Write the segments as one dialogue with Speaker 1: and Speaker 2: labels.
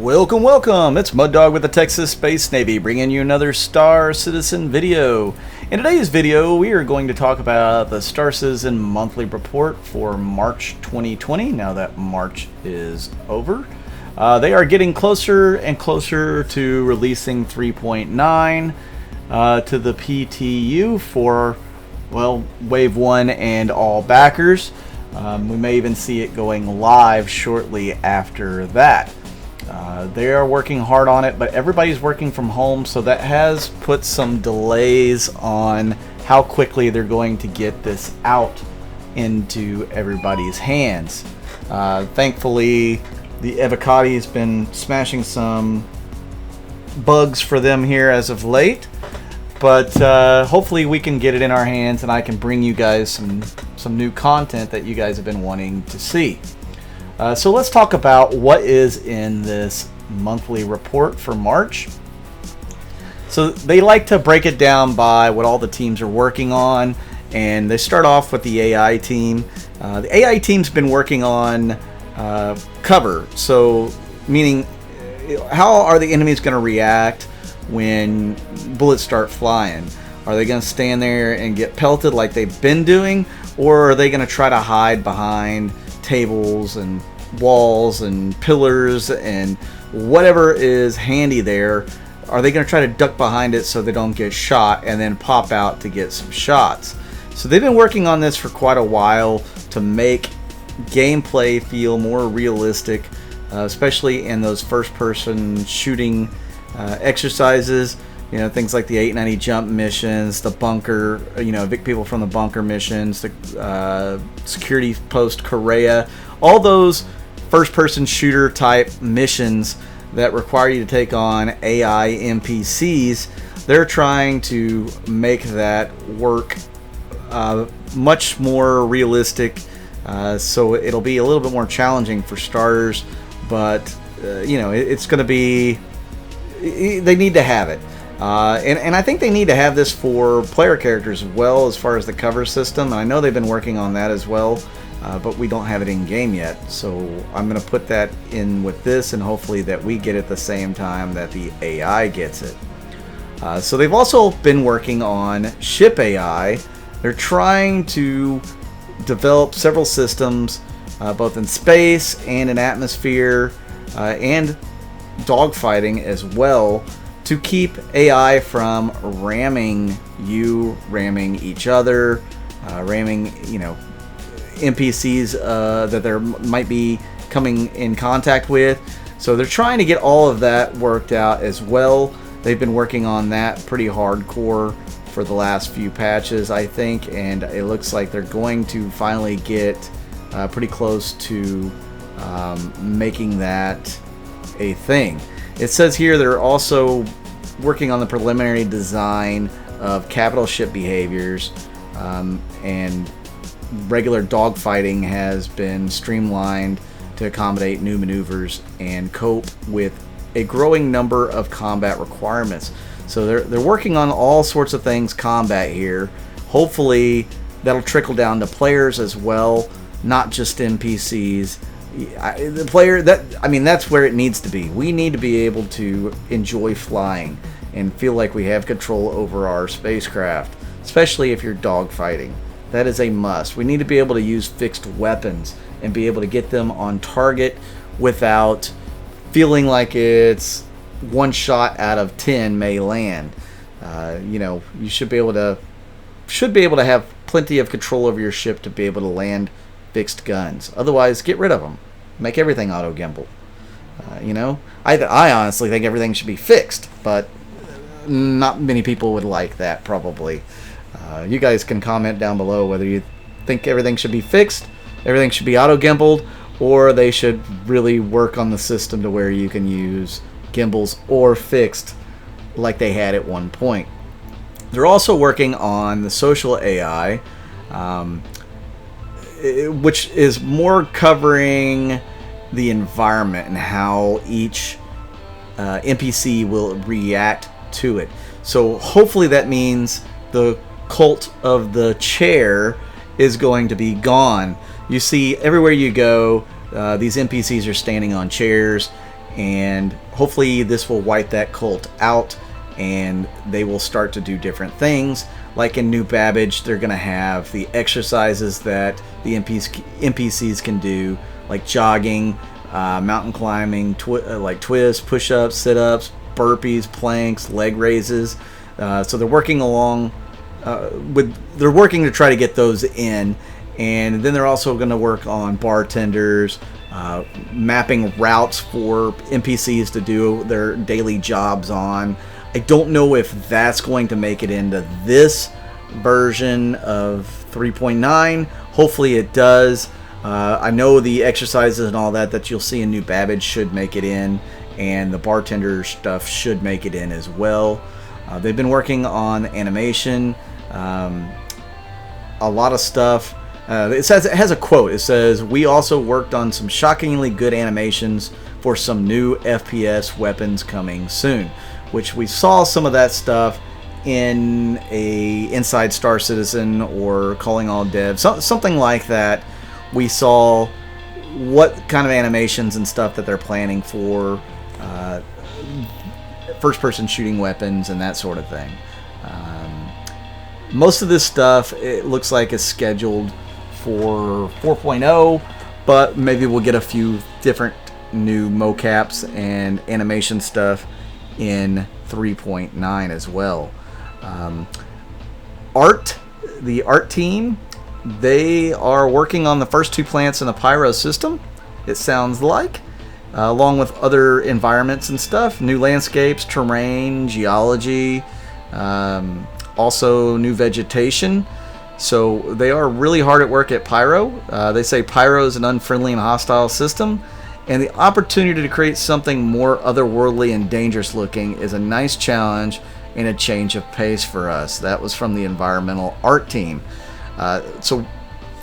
Speaker 1: Welcome, welcome! It's Mud Dog with the Texas Space Navy, bringing you another Star Citizen video. In today's video, we are going to talk about the Star Citizen monthly report for March 2020, now that March is over. They are getting closer and closer to releasing 3.9 to the PTU for, well, Wave 1 and all backers. We may even see it going live shortly after that. They are working hard on it, but everybody's working from home, so that has put some delays on how quickly they're going to get this out into everybody's hands. Thankfully, the Evocati has been smashing some bugs for them here as of late, but hopefully we can get it in our hands and I can bring you guys some new content that you guys have been wanting to see. So let's talk about what is in this monthly report for March. So they like to break it down by what all the teams are working on, and they start off with the AI team. The AI team's been working on cover, so meaning how are the enemies going to react when bullets start flying? Are they going to stand there and get pelted like they've been doing, or are they going to try to hide behind tables and walls and pillars and whatever is handy there? Are they going to try to duck behind it so they don't get shot and then pop out to get some shots? So they've been working on this for quite a while to make gameplay feel more realistic, especially in those first-person shooting exercises. You know, things like the 890 jump missions, the bunker, evict people from the bunker missions, the security post Correa, all those first-person shooter type missions that require you to take on AI NPCs. They're trying to make that work much more realistic, so it'll be a little bit more challenging for starters, but it's going to be, they need to have it. And I think they need to have this for player characters as well, as far as the cover system. And I know they've been working on that as well, but we don't have it in game yet. So I'm going to put that in with this, and hopefully that we get it at the same time that the AI gets it. So they've also been working on ship AI. They're trying to develop several systems, both in space and in atmosphere, and dogfighting as well, to keep AI from ramming you, ramming each other, ramming, NPCs that there might be coming in contact with. So they're trying to get all of that worked out as well. They've been working on that pretty hardcore for the last few patches, I think, and it looks like they're going to finally get pretty close to making that a thing. It says here they're also working on the preliminary design of capital ship behaviors, and regular dogfighting has been streamlined to accommodate new maneuvers and cope with a growing number of combat requirements. So they're working on all sorts of things combat here. Hopefully that'll trickle down to players as well, not just NPCs. The player, that's where it needs to be. We need to be able to enjoy flying and feel like we have control over our spacecraft, especially if you're dogfighting. That is a must. We need to be able to use fixed weapons and be able to get them on target without feeling like it's one shot out of 10 may land. You should be able to have plenty of control over your ship to be able to land fixed guns. Otherwise, get rid of them. Make everything auto gimbal. I honestly think everything should be fixed, but not many people would like that probably. You guys can comment down below whether you think everything should be fixed, everything should be auto gimbaled, or they should really work on the system to where you can use gimbals or fixed like they had at one point. They're also working on the social AI, which is more covering the environment and how each NPC will react to it. So hopefully that means the cult of the chair is going to be gone. You see everywhere you go, these NPCs are standing on chairs, and hopefully this will wipe that cult out, and they will start to do different things. Like in New Babbage, they're going to have the exercises that the NPCs can do, like jogging, mountain climbing, like twists, push-ups, sit-ups, burpees, planks, leg raises. So they're working along they're working to try to get those in, and then they're also going to work on bartenders, mapping routes for NPCs to do their daily jobs on. I don't know if that's going to make it into this version of 3.9. Hopefully it does. I know the exercises and all that you'll see in New Babbage should make it in, and the bartender stuff should make it in as well. They've been working on animation, a lot of stuff. It has a quote. It says, "We also worked on some shockingly good animations for some new FPS weapons coming soon," which we saw some of that stuff in a Inside Star Citizen or Calling All Dev, something like that. We saw what kind of animations and stuff that they're planning for first-person shooting weapons and that sort of thing. Most of this stuff, it looks like, is scheduled for 4.0, but maybe we'll get a few different new mocaps and animation stuff in 3.9 as well. The art team, they are working on the first 2 planets in the Pyro system, it sounds like, along with other environments and stuff, new landscapes, terrain, geology, also new vegetation. So they are really hard at work at Pyro. They say Pyro is an unfriendly and hostile system, and the opportunity to create something more otherworldly and dangerous looking is a nice challenge and a change of pace for us. That was from the environmental art team. So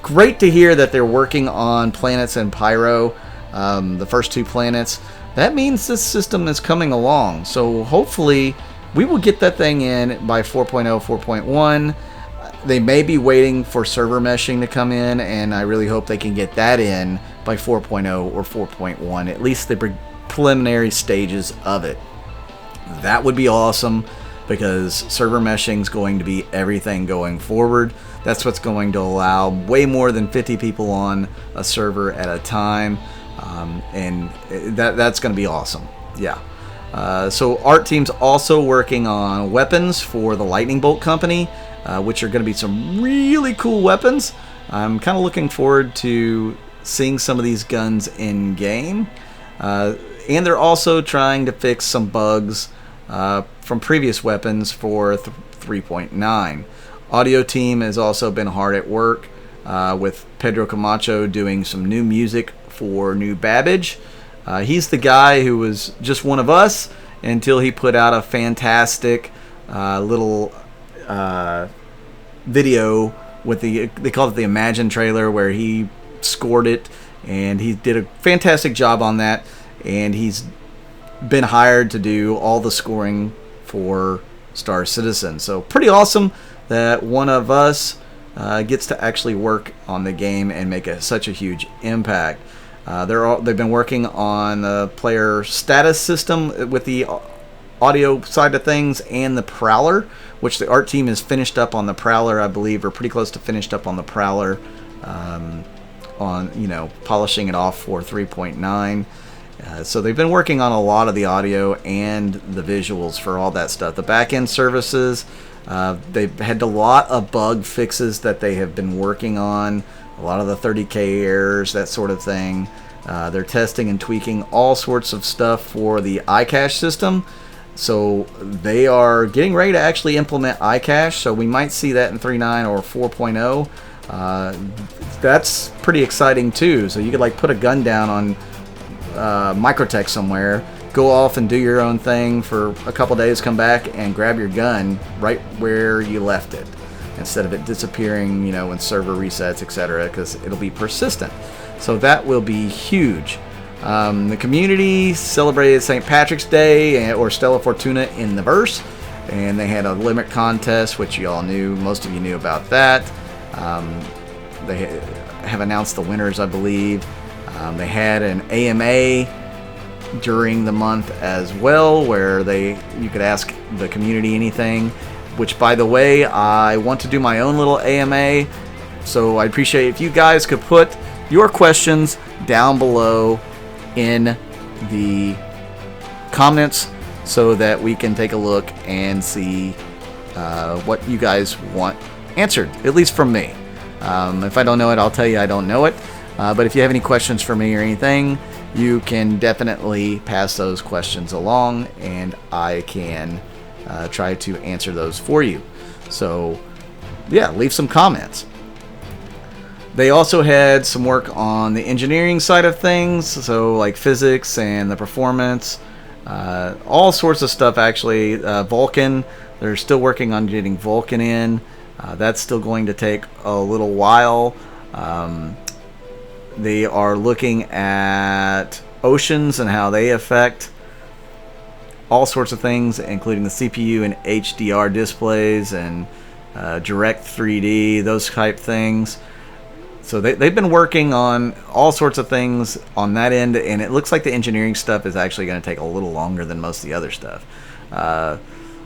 Speaker 1: great to hear that they're working on planets in Pyro, the first 2 planets. That means this system is coming along. So hopefully we will get that thing in by 4.0, 4.1. They may be waiting for server meshing to come in, and I really hope they can get that in by 4.0 or 4.1, at least the preliminary stages of it. That would be awesome, because server meshing is going to be everything going forward. That's what's going to allow way more than 50 people on a server at a time, and that's going to be awesome. Yeah. So art team's also working on weapons for the Lightning Bolt Company, which are going to be some really cool weapons. I'm kind of looking forward to seeing some of these guns in game. And they're also trying to fix some bugs from previous weapons for 3.9. Audio team has also been hard at work with Pedro Camacho doing some new music for New Babbage. He's the guy who was just one of us until he put out a fantastic little video with they called it the Imagine trailer, where he scored it, and he did a fantastic job on that, and he's been hired to do all the scoring for Star Citizen. So pretty awesome that one of us gets to actually work on the game and make such a huge impact. They've been working on the player status system with the audio side of things and the Prowler, which the art team is finished up on the Prowler, I believe, or pretty close to finished up on the Prowler, on polishing it off for 3.9. So they've been working on a lot of the audio and the visuals for all that stuff. The back-end services, they've had a lot of bug fixes that they have been working on, a lot of the 30K errors, that sort of thing. They're testing and tweaking all sorts of stuff for the iCache system. So they are getting ready to actually implement iCache, so we might see that in 3.9 or 4.0. That's pretty exciting too. So you could like put a gun down on Microtech somewhere, go off and do your own thing for a couple days, come back and grab your gun right where you left it, instead of it disappearing, when server resets, etc., because it'll be persistent. So that will be huge. The community celebrated St. Patrick's Day, or Stella Fortuna in the verse, and they had a limit contest, which you all knew, most of you knew about that. They have announced the winners, I believe. They had an AMA during the month as well, where you could ask the community anything, which, by the way, I want to do my own little AMA, so I'd appreciate if you guys could put your questions down below in the comments so that we can take a look and see what you guys want answered, at least from me. If I don't know it, I'll tell you I don't know it. But if you have any questions for me or anything, you can definitely pass those questions along, and I can try to answer those for you. So, yeah, leave some comments. They also had some work on the engineering side of things, so like physics and the performance, all sorts of stuff actually. Vulkan, they're still working on getting Vulkan in. That's still going to take a little while. They are looking at oceans and how they affect all sorts of things, including the CPU and HDR displays and Direct 3D, those type things. So they've been working on all sorts of things on that end, and it looks like the engineering stuff is actually going to take a little longer than most of the other stuff.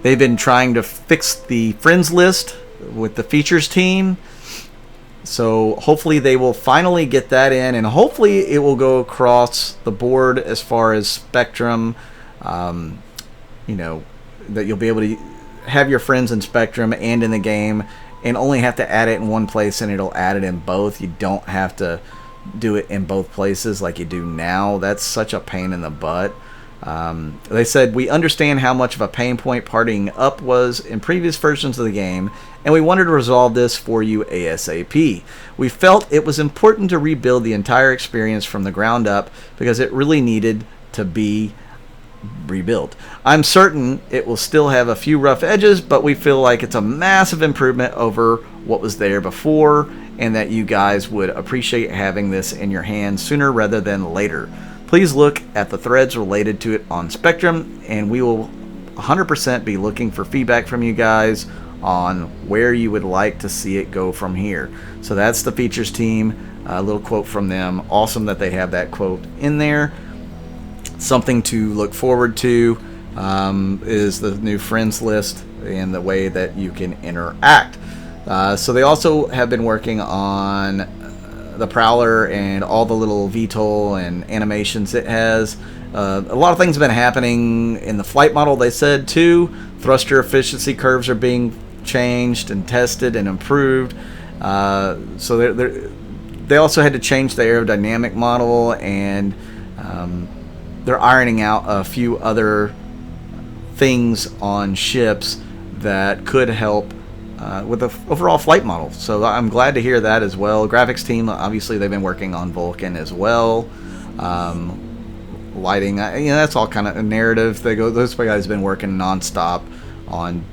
Speaker 1: They've been trying to fix the friends list with the features team, so hopefully they will finally get that in, and hopefully it will go across the board as far as Spectrum. You know, that you'll be able to have your friends in Spectrum and in the game, and only have to add it in one place and it'll add it in both. You don't have to do it in both places like you do now. That's such a pain in the butt. They said, we understand how much of a pain point partying up was in previous versions of the game, and we wanted to resolve this for you ASAP. We felt it was important to rebuild the entire experience from the ground up because it really needed to be rebuilt. I'm certain it will still have a few rough edges, but we feel like it's a massive improvement over what was there before, and that you guys would appreciate having this in your hands sooner rather than later. Please look at the threads related to it on Spectrum, and we will 100% be looking for feedback from you guys on where you would like to see it go from here. So that's the features team. A little quote from them. Awesome that they have that quote in there. Something to look forward to is the new friends list and the way that you can interact. So they also have been working on the Prowler and all the little VTOL and animations it has. A lot of things have been happening in the flight model, they said, too. Thruster efficiency curves are being changed and tested and improved. So they also had to change the aerodynamic model, and they're ironing out a few other things on ships that could help with the overall flight model. So I'm glad to hear that as well. Graphics team, obviously they've been working on Vulkan as well. Lighting, that's all kind of a narrative. Those guys have been working nonstop on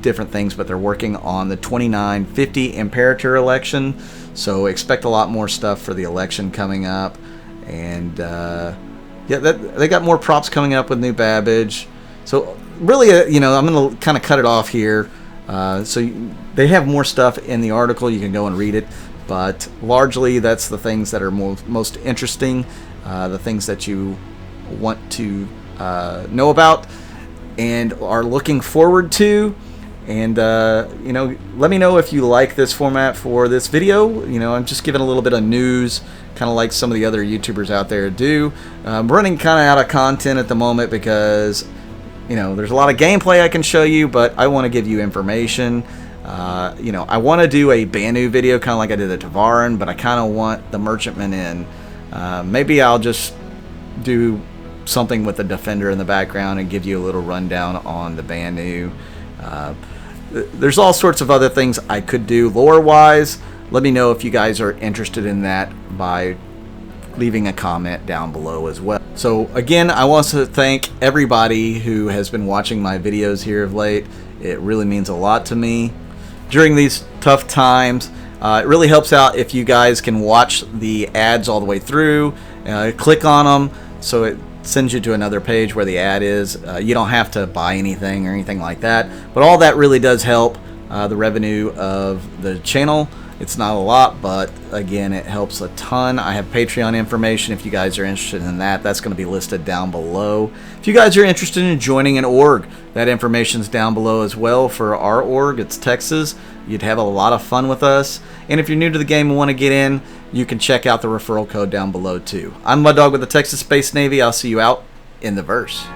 Speaker 1: different things, but they're working on the 2950 Imperator election. So expect a lot more stuff for the election coming up. And yeah, they got more props coming up with new Babbage. So really, I'm going to kind of cut it off here. So they have more stuff in the article. You can go and read it. But largely, that's the things that are most interesting, the things that you want to know about and are looking forward to. And, let me know if you like this format for this video. I'm just giving a little bit of news, kind of like some of the other YouTubers out there do. I'm running kind of out of content at the moment because, there's a lot of gameplay I can show you, but I want to give you information. I want to do a Banu video, kind of like I did the Tavaran, but I kind of want the Merchantman in. Maybe I'll just do something with the Defender in the background and give you a little rundown on the Banu. There's all sorts of other things I could do lore-wise. Let me know if you guys are interested in that by leaving a comment down below as well. So again, I want to thank everybody who has been watching my videos here of late. It really means a lot to me during these tough times. It really helps out if you guys can watch the ads all the way through. Click on them so it sends you to another page where the ad is. You don't have to buy anything or anything like that, but all that really does help the revenue of the channel, It's not a lot, but again, it helps a ton. I have Patreon information if you guys are interested in that. That's going to be listed down below. If you guys are interested in joining an org, that information's down below as well for our org. It's Texas. You'd have a lot of fun with us. And if you're new to the game and want to get in, you can check out the referral code down below too. I'm Mud Dog with the Texas Space Navy. I'll see you out in the verse.